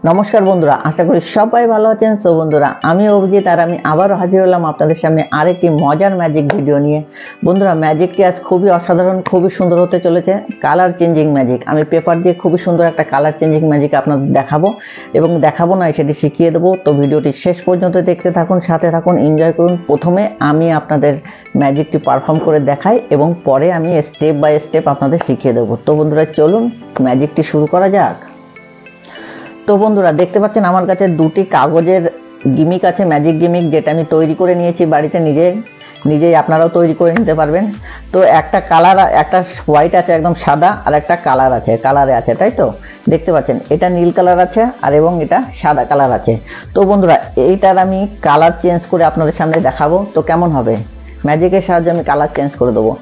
নমস্কার বন্ধুরা, আশা করি সবাই ভালো আছেন। সো বন্ধুরা, আমি অভিজিৎ আর আমি আবারও হাজির হলাম আপনাদের সামনে আরেকটি মজার ম্যাজিক ভিডিও নিয়ে। বন্ধুরা, ম্যাজিকটি আজ খুবই অসাধারণ, খুবই সুন্দর হতে চলেছে। Colour changing magic. আমি পেপার দিয়ে খুবই সুন্দর একটা কালার চেঞ্জিং ম্যাজিক আপনাদের দেখাবো এবং দেখাবো না, সেটি শিখিয়ে দেবো। তো ভিডিওটি শেষ পর্যন্ত দেখতে থাকুন, সাথে থাকুন, এনজয় করুন। প্রথমে আমি আপনাদের ম্যাজিকটি পারফর্ম করে দেখাই এবং পরে আমি স্টেপ বাই স্টেপ আপনাদের শিখিয়ে দেবো। তো বন্ধুরা, চলুন ম্যাজিকটি শুরু করা যাক। তো বন্ধুরা, দেখতে পাচ্ছেন আমার কাছে দুটি কাগজের গিমিক আছে, ম্যাজিক গিমিক, যেটা আমি তৈরি করে নিয়েছি বাড়িতে নিজেই আপনারাও তৈরি করে নিতে পারবেন। তো একটা কালার, একটা হোয়াইট আছে একদম সাদা, আর একটা কালারে আছে, তাই তো দেখতে পাচ্ছেন এটা নীল কালার আছে আর এবং এটা সাদা কালার আছে। তো বন্ধুরা, এইটার আমি কালার চেঞ্জ করে আপনাদের সামনে দেখাবো। তো কেমন হবে, ম্যাজিকের সাহায্যে আমি কালার চেঞ্জ করে দেবো।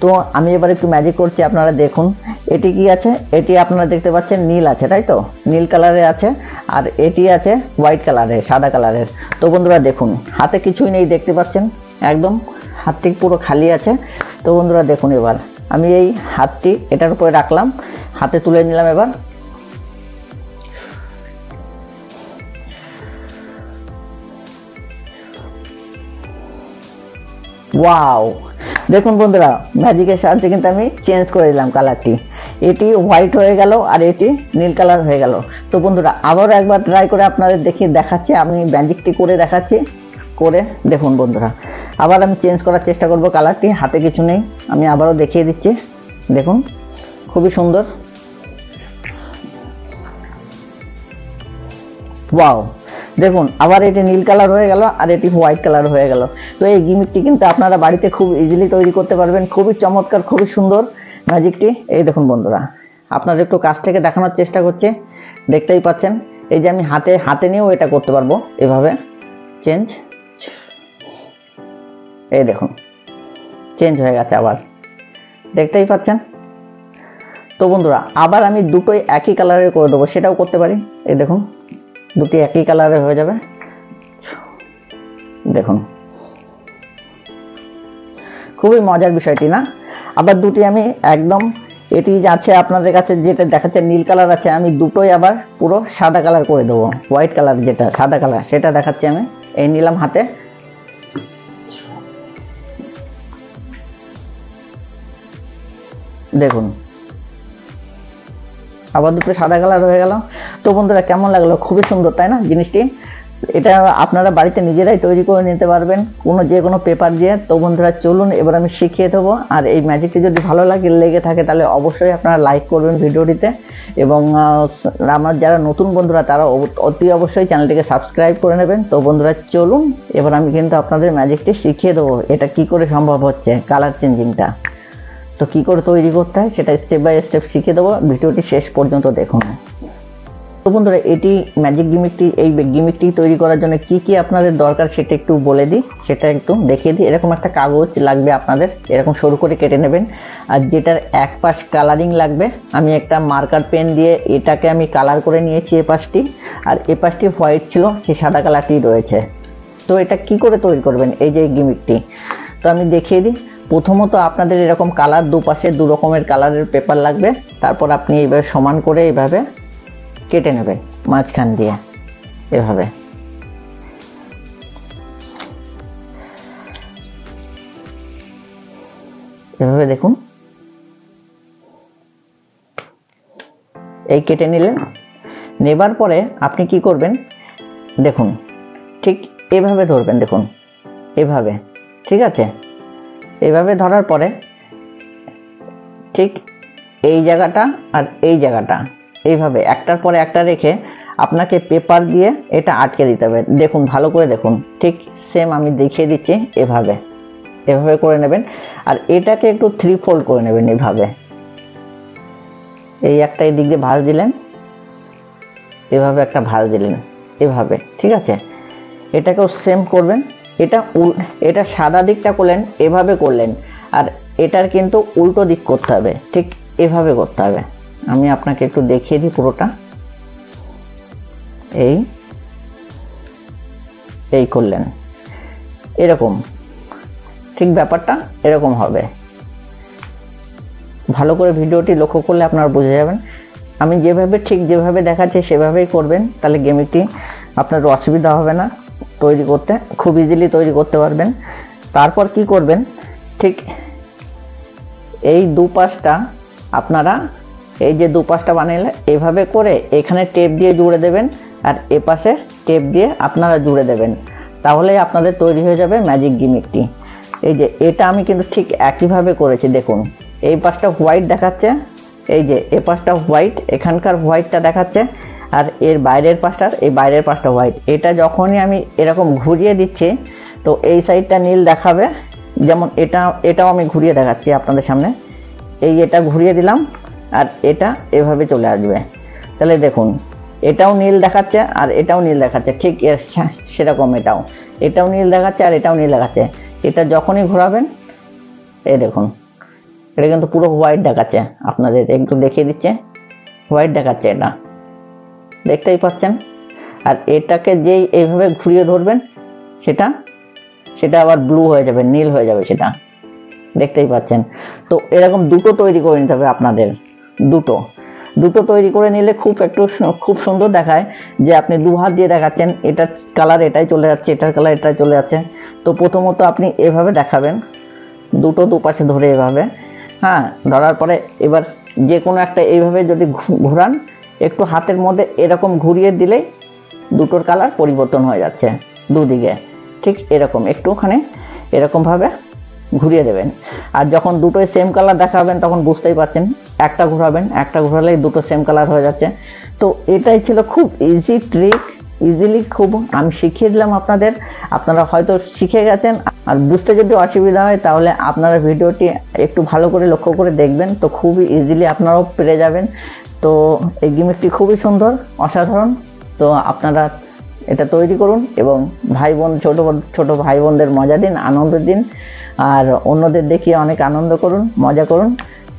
তো আমি এবার একটু ম্যাজিক করছি, আপনারা দেখুন। এটি কি আছে, এটি আপনারা দেখতে পাচ্ছেন নীল আছে, তাই তো নীল কালারে আছে, আর এটি আছে হোয়াইট কালারের, সাদা কালারের। তো বন্ধুরা দেখুন, হাতে কিছুই নেই, দেখতে পাচ্ছেন একদম হাতটি পুরো খালি আছে। তো বন্ধুরা দেখুন, এবার আমি এই হাতটি এটার উপরে রাখলাম, হাতে তুলে নিলাম। এবার ওয়াও, দেখুন বন্ধুরা, ম্যাজিকের সাহায্যে কিন্তু আমি চেঞ্জ করে দিলাম কালারটি। এটি হোয়াইট হয়ে গেল আর এটি নীল কালার হয়ে গেল। তো বন্ধুরা, আবারও একবার ট্রাই করে আপনাদের দেখাচ্ছি, আমি ম্যাজিকটি করে দেখাচ্ছি। করে দেখুন বন্ধুরা, আবার আমি চেঞ্জ করার চেষ্টা করব কালারটি। হাতে কিছু নেই, আমি আবারও দেখিয়ে দিচ্ছি। দেখুন, খুবই সুন্দর। ওয়াও, দেখুন আবার এটি নীল কালার হয়ে গেল আর এটি হোয়াইট কালার হয়ে গেল। তো এই গিমিকটি কিন্তু আপনারা বাড়িতে খুব ইজিলি তৈরি করতে পারবেন। খুবই চমৎকার, খুবই সুন্দর ম্যাজিকটি। এই দেখুন বন্ধুরা, আপনাদের একটু কাছ থেকে দেখানোর চেষ্টা করছি, দেখতেই পাচ্ছেন। এই যে আমি হাতে নিয়েও এটা করতে পারবো, এভাবে চেঞ্জ। এই দেখুন, চেঞ্জ হয়ে গেছে আবার, দেখতেই পাচ্ছেন। তো বন্ধুরা, আবার আমি দুটোই একই কালারের করে দেবো, সেটাও করতে পারি। এই দেখুন, দুটি একই কালারে হয়ে যাবে। দেখুন, খুবই মজার বিষয়টি না? আবার দুটি আমি একদম, এটি আছে আপনাদের কাছে যেটা দেখাচ্ছে নীল কালার আছে, আমি দুটোই আবার পুরো সাদা কালার করে দেবো। হোয়াইট কালার যেটা সাদা কালার, সেটা দেখাচ্ছি আমি। এই নিলাম হাতে, দেখুন আবার দুটো সাদা কালার হয়ে গেল। তো বন্ধুরা, কেমন লাগলো? খুবই সুন্দর, তাই না জিনিসটি? এটা আপনারা বাড়িতে নিজেরাই তৈরি করে নিতে পারবেন যে কোনো পেপার দিয়ে। তো বন্ধুরা চলুন, এবার আমি শিখিয়ে দেবো। আর এই ম্যাজিকটি যদি ভালো লেগে থাকে তাহলে অবশ্যই আপনারা লাইক করবেন ভিডিওটিতে, এবং আমার যারা নতুন বন্ধুরা তারা অতি অবশ্যই চ্যানেলটিকে সাবস্ক্রাইব করে নেবেন। তো বন্ধুরা চলুন, এবার আমি কিন্তু আপনাদের ম্যাজিকটি শিখিয়ে দেবো, এটা কি করে সম্ভব হচ্ছে কালার চেঞ্জিংটা। তো কি করে তৈরি করতে হয় সেটা স্টেপ বাই স্টেপ শিখিয়ে দেবো, ভিডিওটি শেষ পর্যন্ত দেখুন। তো বন্ধুরা, এটি ম্যাজিক গিমিকটি, এই গিমিকটি তৈরি করার জন্য কি কি আপনাদের দরকার সেটা একটু বলে দিই, সেটা একটু দেখিয়ে দিই। এরকম একটা কাগজ লাগবে আপনাদের, এরকম সরু করে কেটে নেবেন। আর যেটার এক পাশ কালারিং লাগবে, আমি একটা মার্কার পেন দিয়ে এটাকে আমি কালার করে নিয়েছি এ পাশটি, আর এ পাশটি হোয়াইট ছিল, সেই সাদা কালারটি রয়েছে। তো এটা কি করে তৈরি করবেন এই যে গিমিকটি, তো আমি দেখিয়ে দিই। প্রথমত আপনাদের এরকম কালার, দুপাশে দু রকমের কালারের পেপার লাগবে। তারপর আপনি এইভাবে সমান করে এইভাবে কেটে নেবেন মাঝখান দিয়ে, এভাবে। এভাবে দেখুন, এই কেটে নিলেন। নেবার পরে আপনি কি করবেন, দেখুন ঠিক এভাবে ধরবেন, দেখুন এভাবে, ঠিক আছে? এইভাবে ধরার পরে ঠিক এই জায়গাটা আর এই জায়গাটা এইভাবে একটার পরে একটা রেখে আপনাকে পেপার দিয়ে এটা আটকে দিতে হবে। দেখুন, ভালো করে দেখুন, ঠিক সেম আমি দেখিয়ে দিচ্ছি। এভাবে করে নেবেন, আর এটাকে একটু 3 ফোল্ড করে নেবেন। এভাবে এই একটা এদিক দিয়ে ভাঁজ দিলেন, এভাবে একটা ভাঁজ দিলেন, এভাবে, ঠিক আছে? এটাকেও সেম করবেন। এটা সাদা দিকটা করলেন, এভাবে করলেন, আর এটার কিন্তু উল্টো দিক করতে হবে, ঠিক এভাবে করতে হবে। আমি আপনাকে একটু দেখিয়ে দিই পুরোটা। এই করলেন, এরকম ঠিক ব্যাপারটা এরকম হবে। ভালো করে ভিডিওটি লক্ষ্য করলে আপনারা বুঝে যাবেন। আমি যেভাবে দেখাচ্ছি সেভাবেই করবেন, তাহলে গিমিকটি আপনার অসুবিধা হবে না তৈরি করতে, খুব ইজিলি তৈরি করতে পারবেন। তারপর কি করবেন, ঠিক এই দুপাশটা আপনারা এই যে দুপাশটা বানাইলে এইভাবে করে এখানে টেপ দিয়ে জুড়ে দেবেন, আর এপাশে টেপ দিয়ে আপনারা জুড়ে দেবেন, তাহলেই আপনাদের তৈরি হয়ে যাবে ম্যাজিক গিমিকটি। এই যে এটা আমি কিন্তু ঠিক একইভাবে করেছি, দেখুন এই পাশটা হোয়াইট দেখাচ্ছে, এই যে এ পাশটা হোয়াইট, এখানকার হোয়াইটটা দেখাচ্ছে, আর এর বাইরের পাশটা হোয়াইট। এটা যখনই আমি এরকম ঘুরিয়ে দিচ্ছি তো এই সাইডটা নীল দেখাবে, যেমন এটাও আমি ঘুরিয়ে দেখাচ্ছি আপনাদের সামনে। এটা ঘুরিয়ে দিলাম আর এটা এভাবে চলে আসবে, তাহলে দেখুন এটাও নীল দেখাচ্ছে আর এটাও নীল দেখাচ্ছে, ঠিক সেরকম এটাও নীল দেখাচ্ছে আর এটাও নীল দেখাচ্ছে। এটা যখনই ঘোরাবেন এই দেখুন এটা কিন্তু পুরো হোয়াইট দেখাচ্ছে, আপনাদের একটু দেখিয়ে দিচ্ছে, হোয়াইট দেখাচ্ছে, এটা দেখতেই পাচ্ছেন। আর এটাকে যেই এইভাবে ঘুরিয়ে ধরবেন সেটা আবার ব্লু হয়ে যাবে, নীল হয়ে যাবে, সেটা দেখতেই পাচ্ছেন। তো এরকম দুটো তৈরি করে নিতে হবে আপনাদের, দুটো তৈরি করে নিলে খুব সুন্দর দেখায়, যে আপনি দু হাত দিয়ে দেখাচ্ছেন, এটার কালার এটাই চলে যাচ্ছে, এটার কালার এটাই চলে যাচ্ছে। তো প্রথমত আপনি এভাবে দেখাবেন, দুপাশে ধরে এভাবে, হ্যাঁ, ধরার পরে এবার যে কোনো একটা এইভাবে যদি ঘোরান, একটু হাতের মধ্যে এরকম ঘুরিয়ে দিলেই দুটোর কালার পরিবর্তন হয়ে যাচ্ছে দুদিকে, ঠিক এরকম একটুখানি এরকমভাবে ঘুরিয়ে দেবেন। আর যখন দুটোই সেম কালার দেখাবেন তখন বুঝতেই পারছেন, একটা ঘোরালেই দুটো সেম কালার হয়ে যাচ্ছে। তো এটাই ছিল খুব ইজি ট্রিক, ইজিলি খুব আমি শিখিয়ে দিলাম আপনাদের, আপনারা হয়তো শিখে গেছেন। আর বুঝতে যদি অসুবিধা হয় তাহলে আপনারা ভিডিওটি একটু ভালো করে লক্ষ্য করে দেখবেন, তো খুবই ইজিলি আপনারাও পেরে যাবেন। তো এই গিমিকটি খুবই সুন্দর, অসাধারণ। তো আপনারা এটা তৈরি করুন এবং ছোট ভাই বোনদের মজা দিন, আনন্দ দিন, আর অন্যদের দেখিয়ে অনেক আনন্দ করুন, মজা করুন।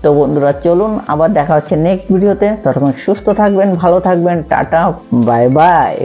তো বন্ধুরা চলুন আবার দেখা হচ্ছে নেক্সট ভিডিওতে, ততক্ষণ সুস্থ থাকবেন, ভালো থাকবেন, টাটা, বাই বাই।